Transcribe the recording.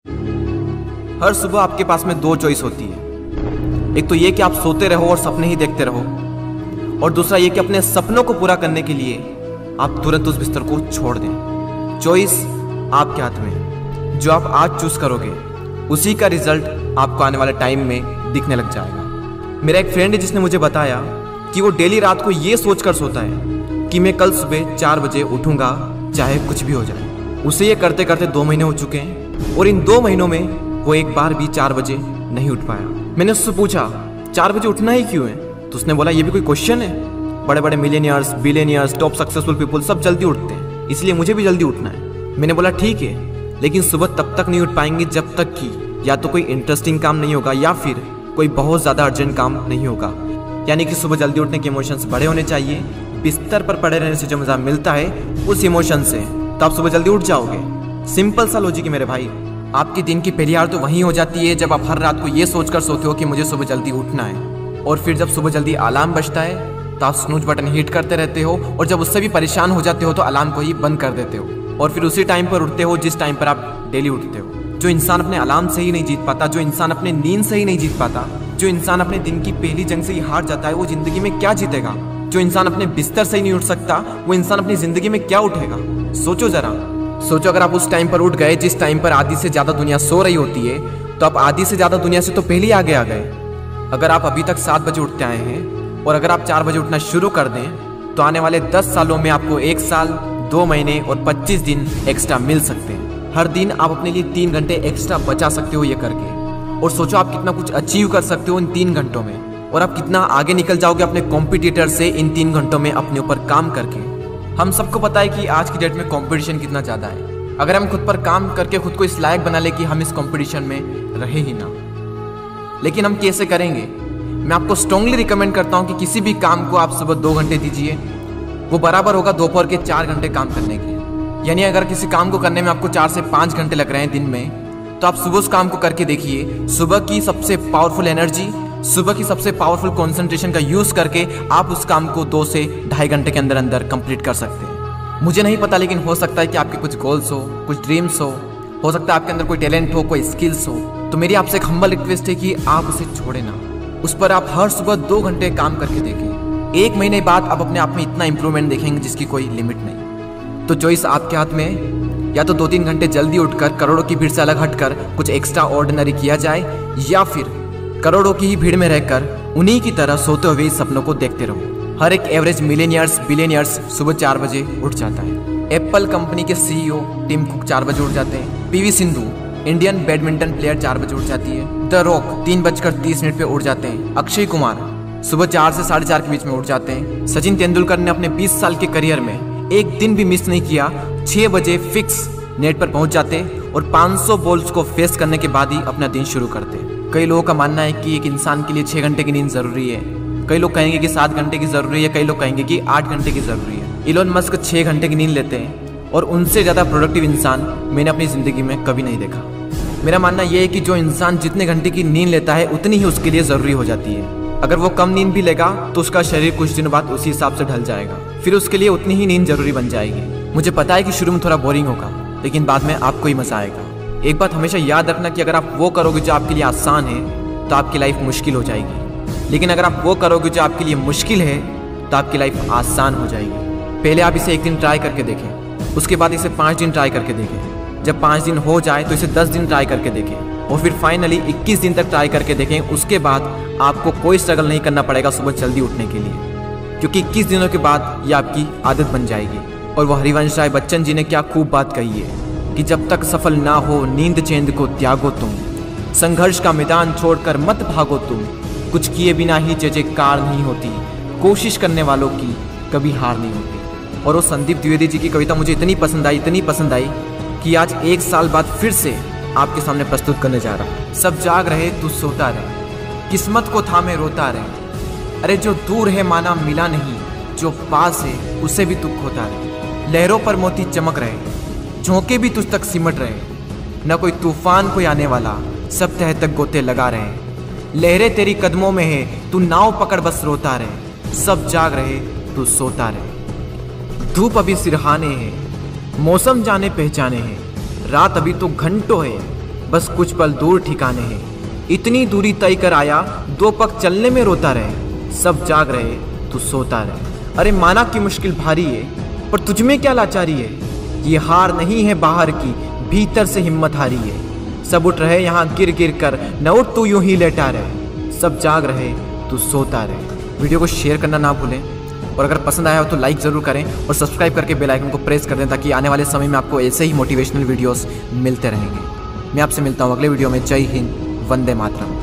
हर सुबह आपके पास में दो चॉइस होती है। एक तो ये कि आप सोते रहो और सपने ही देखते रहो, और दूसरा ये कि अपने सपनों को पूरा करने के लिए आप तुरंत उस बिस्तर को छोड़ दें। चॉइस आपके हाथ में है। जो आप आज चूज करोगे उसी का रिजल्ट आपको आने वाले टाइम में दिखने लग जाएगा। मेरा एक फ्रेंड है जिसने मुझे बताया कि वो डेली रात को ये सोचकर सोता है कि मैं कल सुबह 4 बजे उठूंगा चाहे कुछ भी हो जाए। उसे ये करते करते 2 महीने हो चुके हैं और इन 2 महीनों में वो एक बार भी 4 बजे नहीं उठ पाया। मैंने उससे पूछा 4 बजे उठना ही क्यों है, तो उसने बोला ये भी कोई क्वेश्चन है। बड़े बड़े millionaires, billionaires, top successful people सब जल्दी उठते हैं, इसलिए मुझे भी जल्दी उठना है। मैंने बोला ठीक है, लेकिन सुबह तब तक नहीं उठ पाएंगे जब तक कि या तो कोई इंटरेस्टिंग काम नहीं होगा या फिर कोई बहुत ज़्यादा अर्जेंट काम नहीं होगा। यानी कि सुबह जल्दी उठने के इमोशंस बड़े होने चाहिए। बिस्तर पर पड़े रहने से जो मज़ा मिलता है उस इमोशन से, तो आप सुबह जल्दी उठ जाओगे। सिंपल सा लॉजिक है मेरे भाई। आपके दिन की पहली हार तो वहीं हो जाती है जब आप हर रात को ये सोचकर सोते हो कि मुझे सुबह जल्दी उठना है, और फिर जब सुबह जल्दी अलार्म बजता है तो आप स्नूज बटन हिट करते रहते हो, और जब उससे भी परेशान हो जाते हो तो अलार्म को ही बंद कर देते हो, और फिर उसी टाइम पर उठते हो जिस टाइम पर आप डेली उठते हो। जो इंसान अपने अलार्म से ही नहीं जीत पाता, जो इंसान अपने नींद से ही नहीं जीत पाता, जो इंसान अपने दिन की पहली जंग से ही हार जाता है, वो जिंदगी में क्या जीतेगा? जो इंसान अपने बिस्तर से ही नहीं उठ सकता, वो इंसान अपनी जिंदगी में क्या उठेगा? सोचो जरा, सोचो अगर आप उस टाइम पर उठ गए जिस टाइम पर आधी से ज्यादा दुनिया सो रही होती है, तो आप आधी से ज्यादा दुनिया से तो पहले ही आगे आ गए। अगर आप अभी तक 7 बजे उठते आए हैं और अगर आप 4 बजे उठना शुरू कर दें तो आने वाले 10 सालों में आपको 1 साल, 2 महीने और 25 दिन एक्स्ट्रा मिल सकते हैं। हर दिन आप अपने लिए 3 घंटे एक्स्ट्रा बचा सकते हो ये करके, और सोचो आप कितना कुछ अचीव कर सकते हो इन 3 घंटों में, और आप कितना आगे निकल जाओगे अपने कॉम्पिटिटर से इन 3 घंटों में अपने ऊपर काम करके। हम सबको पता है कि आज की डेट में कंपटीशन कितना ज़्यादा है। अगर हम खुद पर काम करके खुद को इस लायक बना ले कि हम इस कंपटीशन में रहे ही ना, लेकिन हम कैसे करेंगे? मैं आपको स्ट्रांगली रिकमेंड करता हूं कि किसी भी काम को आप सुबह 2 घंटे दीजिए, वो बराबर होगा दोपहर के 4 घंटे काम करने के। यानी अगर किसी काम को करने में आपको 4 से 5 घंटे लग रहे हैं दिन में, तो आप सुबह उस काम को करके देखिए। सुबह की सबसे पावरफुल एनर्जी, सुबह की सबसे पावरफुल कंसंट्रेशन का यूज करके आप उस काम को 2 से ढाई घंटे के अंदर अंदर कंप्लीट कर सकते हैं। मुझे नहीं पता, लेकिन हो सकता है कि आपके कुछ गोल्स हो, कुछ ड्रीम्स हो सकता है आपके अंदर कोई टैलेंट हो, कोई स्किल्स हो, तो मेरी आपसे एक हम्बल रिक्वेस्ट है कि आप उसे छोड़े ना। उस पर आप हर सुबह 2 घंटे काम करके देखें। 1 महीने बाद आप अपने आप में इतना इंप्रूवमेंट देखेंगे जिसकी कोई लिमिट नहीं। तो चॉइस आपके हाथ में है, या तो 2-3 घंटे जल्दी उठकर करोड़ों की भीड़ से अलग हटकर कुछ एक्स्ट्रा ऑर्डिनरी किया जाए, या फिर करोड़ों की ही भीड़ में रहकर उन्हीं की तरह सोते हुए इस सपनों को देखते रहो। हर एक एवरेज मिलियनियर्स, बिलियनियर्स सुबह 4 बजे उठ जाता है। एप्पल कंपनी के CEO टिम कुक 4 बजे उठ जाते हैं। PV Sindhu Indian badminton player 4 बजे उठ जाती है। द रॉक 3:30 पे उठ जाते हैं। अक्षय कुमार सुबह 4 से 4:30 के बीच में उठ जाते हैं। सचिन तेंदुलकर ने अपने 20 साल के करियर में एक दिन भी मिस नहीं किया, 6 बजे फिक्स नेट पर पहुंच जाते और 500 बॉल्स को फेस करने के बाद ही अपना दिन शुरू करते। कई लोगों का मानना है कि एक इंसान के लिए 6 घंटे की नींद जरूरी है, कई लोग कहेंगे कि 7 घंटे की जरूरी है, कई लोग कहेंगे कि 8 घंटे की जरूरी है। इलोन मस्क 6 घंटे की नींद लेते हैं, और उनसे ज़्यादा प्रोडक्टिव इंसान मैंने अपनी ज़िंदगी में कभी नहीं देखा। मेरा मानना यह है कि जो इंसान जितने घंटे की नींद लेता है उतनी ही उसके लिए ज़रूरी हो जाती है। अगर वो कम नींद भी लेगा तो उसका शरीर कुछ दिनों बाद उसी हिसाब से ढल जाएगा, फिर उसके लिए उतनी ही नींद जरूरी बन जाएगी। मुझे पता है कि शुरू में थोड़ा बोरिंग होगा, लेकिन बाद में आपको ही मजा आएगा। एक बात हमेशा याद रखना कि अगर आप वो करोगे जो आपके लिए आसान है तो आपकी लाइफ मुश्किल हो जाएगी, लेकिन अगर आप वो करोगे जो आपके लिए मुश्किल है तो आपकी लाइफ आसान हो जाएगी। पहले आप इसे 1 दिन ट्राई करके देखें, उसके बाद इसे 5 दिन ट्राई करके देखें। जब 5 दिन हो जाए तो इसे 10 दिन ट्राई करके देखें, और फिर फाइनली 21 दिन तक ट्राई करके देखें। उसके बाद आपको कोई स्ट्रगल नहीं करना पड़ेगा सुबह जल्दी उठने के लिए, क्योंकि 21 दिनों के बाद ये आपकी आदत बन जाएगी। और वो हरिवंश राय बच्चन जी ने क्या खूब बात कही है कि जब तक सफल ना हो नींद चैन को त्यागो तुम, संघर्ष का मैदान छोड़कर मत भागो तुम, कुछ किए बिना ही जय जयकार नहीं होती, कोशिश करने वालों की कभी हार नहीं होती। और वो संदीप द्विवेदी जी की कविता मुझे इतनी पसंद आई कि आज 1 साल बाद फिर से आपके सामने प्रस्तुत करने जा रहा हूँ। सब जाग रहे तू सोता रहे, किस्मत को थामे रोता रहे, अरे जो दूर है माना मिला नहीं, जो पास है उसे भी तू खोता रहे। लहरों पर मोती चमक रहे, झोंके भी तुझ तक सिमट रहे, न कोई तूफान कोई आने वाला, सब तह तक गोते लगा रहे। लहरें तेरी कदमों में है, तू नाव पकड़ बस रोता रहे, सब जाग रहे तू सोता रहे। धूप अभी सिरहाने है, मौसम जाने पहचाने हैं, रात अभी तो घंटों है, बस कुछ पल दूर ठिकाने हैं, इतनी दूरी तय कर आया, 2 पग चलने में रोता रहे। सब जाग रहे तू सोता रहे। अरे माना की मुश्किल भारी है, पर तुझमें क्या लाचारी है। ये हार नहीं है बाहर की, भीतर से हिम्मत हारी है। सब उठ रहे यहाँ गिर गिर कर, न उठ तू यूं ही लेटा रहे। सब जाग रहे तू सोता रहे। वीडियो को शेयर करना ना भूलें, और अगर पसंद आया हो तो लाइक ज़रूर करें और सब्सक्राइब करके बेल आइकन को प्रेस कर दें, ताकि आने वाले समय में आपको ऐसे ही मोटिवेशनल वीडियोस मिलते रहेंगे। मैं आपसे मिलता हूँ अगले वीडियो में। जय हिंद, वंदे मातरम।